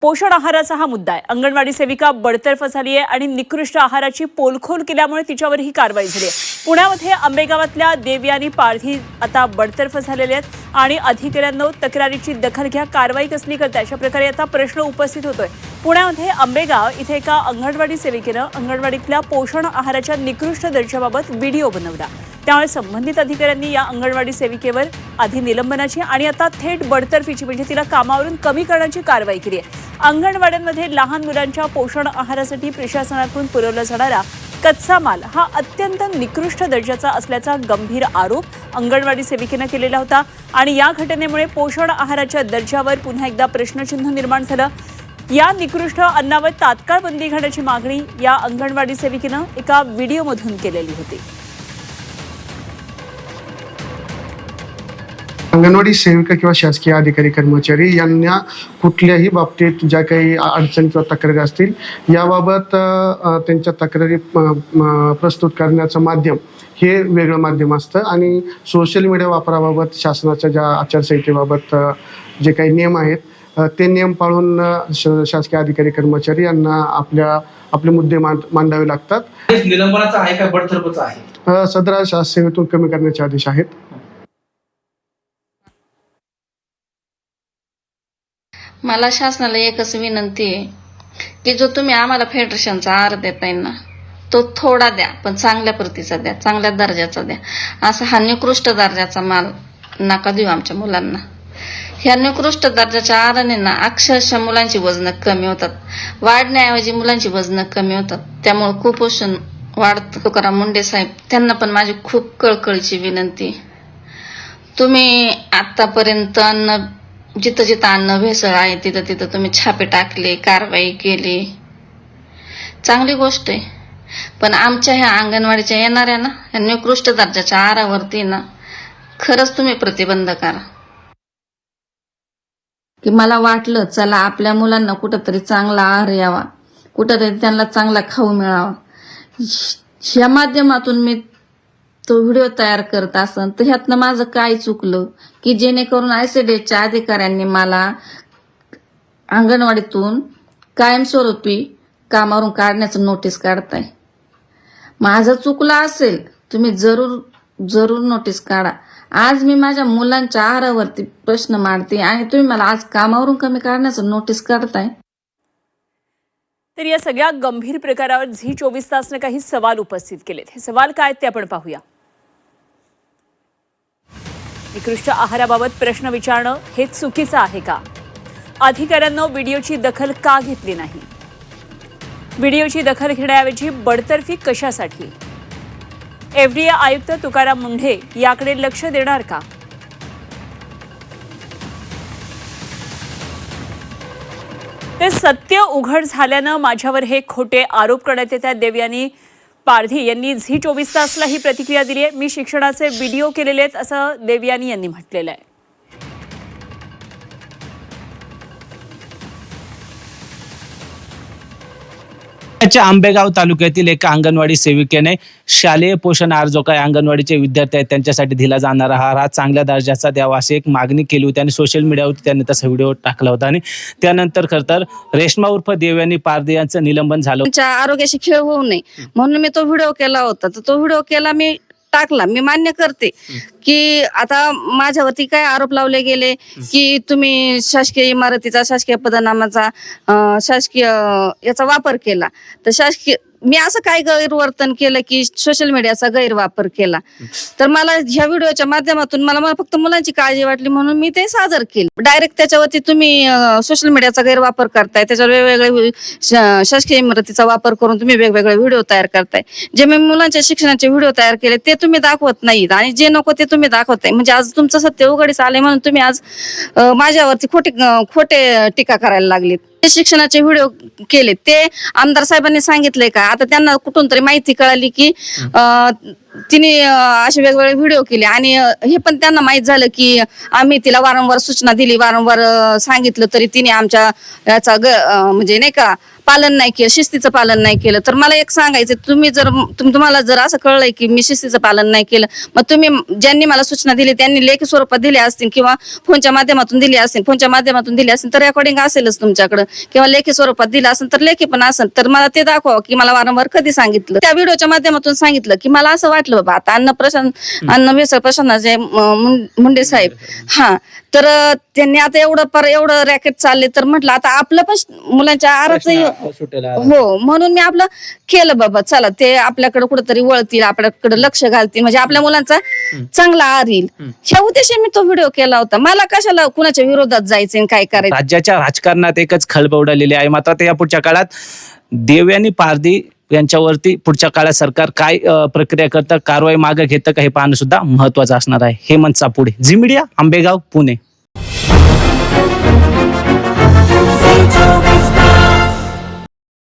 पोषण आहाराचा हा मुद्दा आहे। अंगणवाडी सेविका बडतर्फ झाली आहे आणि निकृष्ट आहाराची पोलखोल केल्यामुळे तिच्यावर ही कारवाई झाली आहे। पुण्यामध्ये आंबेगावातल्या देवयानी पारधी आता बडतर्फ झालेले आहेत आणि अधिकाऱ्यांनो तक्रारीची दखल घ्या, कारवाई कसली करताय अशा प्रकारे आता प्रश्न उपस्थित होतोय। पुण्यामध्ये आंबेगाव इथे एका अंगणवाडी सेविकेनं अंगणवाडीतल्या पोषण आहाराच्या निकृष्ट दर्जाबाबत व्हिडिओ बनवला। त्यामुळे संबंधित अधिकाऱ्यांनी या अंगणवाडी सेविकेवर आधी निलंबनाची आणि आता थेट बडतर्फीची म्हणजे तिला कामावरून कमी करण्याची कारवाई केली आहे। अंगणवाड्यांमध्ये लहान मुलांच्या पोषण आहारासाठी प्रशासनाकडून पुरवला जाणारा कच्चा माल हा अत्यंत निकृष्ट दर्जाचा असल्याचा गंभीर आरोप अंगणवाडी सेविकेने केलेला होता आणि या घटनेमुळे पोषण आहाराच्या दर्जावर पुन्हा एकदा प्रश्नचिन्ह निर्माण झालं। या निकृष्ट अन्नावर तात्काळ बंदी घालण्याची मागणी या अंगणवाडी सेविकेने एका व्हिडिओमधून केलेली होती। अंगणवाडी सेविका किंवा शासकीय अधिकारी कर्मचारी यांना कुठल्याही बाबतीत ज्या काही अडचणी किंवा तक्रारी असतील याबाबत त्यांच्या तक्रारी प्रस्तुत करण्याचं माध्यम हे वेगळं माध्यम असतं आणि सोशल मीडिया वापराबाबत शासनाच्या ज्या आचारसंहितेबाबत जे काही नियम आहेत ते नियम पाळून शासकीय अधिकारी कर्मचारी यांना आपले मुद्दे मांडावे लागतात। निलंबनाचा आहे का बडतर्फचा आहे? सदर सेवेतून कमी करण्याचे आदेश आहेत। मला शासनाला एकच विनंती आहे की जो तुम्ही आम्हाला फेडरेशनचा आहार देताय ना तो थोडा द्या, पण चांगल्या प्रतीचा द्या, चांगल्या दर्जाचा द्या। असा हा निकृष्ट दर्जाचा माल नका देऊ आमच्या मुलांना। ह्या निकृष्ट दर्जाच्या आहाराने ना अक्षरशः मुलांची वजन कमी होतात, वाढण्याऐवजी मुलांची वजन कमी होतात, त्यामुळे कुपोषण वाढतं। तुकाराम मुंडे साहेब त्यांना पण माझी खूप कळकळीची विनंती, तुम्ही आतापर्यंत जिथं जिथं अन्न भेसळ आहे तिथं तिथं तुम्ही छापे टाकले, कारवाई केली, चांगली गोष्ट आहे, पण आमच्या ह्या अंगणवाडीच्या येणाऱ्या ना ह्या निकृष्ट दर्जाच्या आहारावरती ना खरंच तुम्ही प्रतिबंध करा। की मला वाटलं चला आपल्या मुलांना कुठंतरी चांगला आहार यावा, कुठंतरी त्यांना चांगला खाऊ मिळावा, ह्या माध्यमातून मी तो व्हिडिओ तयार करत असन तर ह्यातनं माझं काय चुकलं की जेणेकरून ICDSच्या अधिकाऱ्यांनी मला अंगणवाडीतून कायमस्वरूपी कामावरून काढण्याचं नोटीस काढताय। माझं चुकलं असेल तुम्ही जरूर नोटीस काढा। आज मी माझ्या मुलांच्या आहारावरती प्रश्न मांडते आणि तुम्ही मला आज कामावरून कमी काढण्याचं नोटीस काढताय। तर या सगळ्या गंभीर प्रकारावर झी24 तासने काही सवाल उपस्थित केलेत। हे सवाल काय ते आपण पाहूया। निकृष्ट आहाराबाबत प्रश्न विचारणं हे चुकीचं आहे का? अधिकाऱ्यांना व्हिडिओची दखल का घेतली नाही? व्हिडिओची दखल घेण्याऐवजी बडतर्फी कशासाठी? FDA आयुक्त तुकाराम मुंढे याकडे लक्ष देणार का? ते सत्य उघड झाल्यानं माझ्यावर हे खोटे आरोप करण्यात येतात। देवयानी पारधी यांनी झी24 तासला ही प्रतिक्रिया दिली आहे। मी शिक्षणाचे व्हिडिओ केलेले आहेत असं देवयानी यांनी म्हटलेलं आहे। आंबेगाव तालुक्यातील एका अंगणवाडी सेविकेने शालेय पोषण आहार जो काही अंगणवाडीचे विद्यार्थी आहेत त्यांच्यासाठी दिला जाणारा आहार हा चांगल्या दर्जाचा द्यावा अशी एक मागणी केली होती आणि सोशल मीडियावरती त्यांनी तसा व्हिडिओ टाकला होता आणि त्यानंतर खरं तर रेश्मा उर्फ देवयानी पारधी यांचं निलंबन झालं। त्यांच्या आरोग्याशी खेळ होऊ नये म्हणून मी तो व्हिडिओ केला होता। तर तो व्हिडिओ केला मी टाकला। मी मान्य करते की आता माझ्यावरती काय आरोप लावले गेले की तुम्ही शासकीय इमारतीचा, शासकीय पदनामाचा, शासकीय याचा वापर केला। तर शासकीय मी असं काय गैरवर्तन केलं की सोशल मीडियाचा गैरवापर केला? तर मला ह्या व्हिडिओच्या माध्यमातून मला फक्त मुलांची काळजी वाटली म्हणून मी ते सादर केलं। डायरेक्ट त्याच्यावरती तुम्ही सोशल मीडियाचा गैरवापर करताय, त्याच्यावर वेगवेगळे शासकीय इमारतीचा वापर करून तुम्ही वेगवेगळे व्हिडिओ तयार करताय। जे मी मुलांच्या शिक्षणाचे व्हिडिओ तयार केले ते तुम्ही दाखवत नाहीत आणि जे नको ते तुम्ही दाखवताय। म्हणजे आज तुमचं सत्य उघडीस आले म्हणून तुम्ही आज माझ्यावरती खोटे टीका करायला लागलीत। शिक्षणाचे व्हिडिओ केले ते आमदार साहेबांनी सांगितलंय का? आता त्यांना कुठून तरी माहिती कळाली की तिने असे वेगवेगळे व्हिडिओ केले आणि हे पण त्यांना माहित झालं की आम्ही तिला वारंवार सूचना दिली, वारंवार सांगितलं तरी तिने आमच्या याचा म्हणजे नाही का पालन नाही केलं, शिस्तीचं पालन नाही केलं, तर मला एक सांगायचं, तुम्ही जर तुम्हाला जर असं कळलंय की मी शिस्तीचं पालन नाही केलं, मग तुम्ही ज्यांनी मला सूचना दिली त्यांनी लेखी स्वरूपात दिल्या असतील किंवा फोनच्या माध्यमातून दिली असेल, तर रेकॉर्डिंग असेलच तुमच्याकडे, किंवा लेखी स्वरूपात दिलं असेल तर लेखी पण असेल, तर मला ते दाखवा की मला वारंवार कधी सांगितलं. त्या व्हिडिओच्या माध्यमातून सांगितलं की मला असं वाटलं बाबा आता अन्न भेसळ प्रशासनाचे मुंडे साहेब, हा, तर त्यांनी आता एवढं रॅकेट चालले, तर म्हटलं आता आपलं पण मुलांच्या आहाराचं हो, म्हणून मी आपलं केलं बाबा, चला ते आपल्याकडे कुठेतरी वळतील, आपल्याकडे लक्ष घालतील, म्हणजे आपल्या मुलांचा चांगला आहार येईल, ह्या उद्देशाने मी तो व्हिडिओ केला होता. मला कशाला कुणाच्या विरोधात जायचं आणि काय करायचं. राज्याच्या राजकारणात एकच खळबळ उडालेली आहे. मात्र ते या पुढच्या काळात देवयानी पारधी यांच्यावरती पुढच्या काळात सरकार काय प्रक्रिया करतं, कारवाई मागे घेतं का हे पाहणं सुद्धा महत्वाचं असणार आहे. Hemant Sapude, Zee media, Ambegaon, Pune.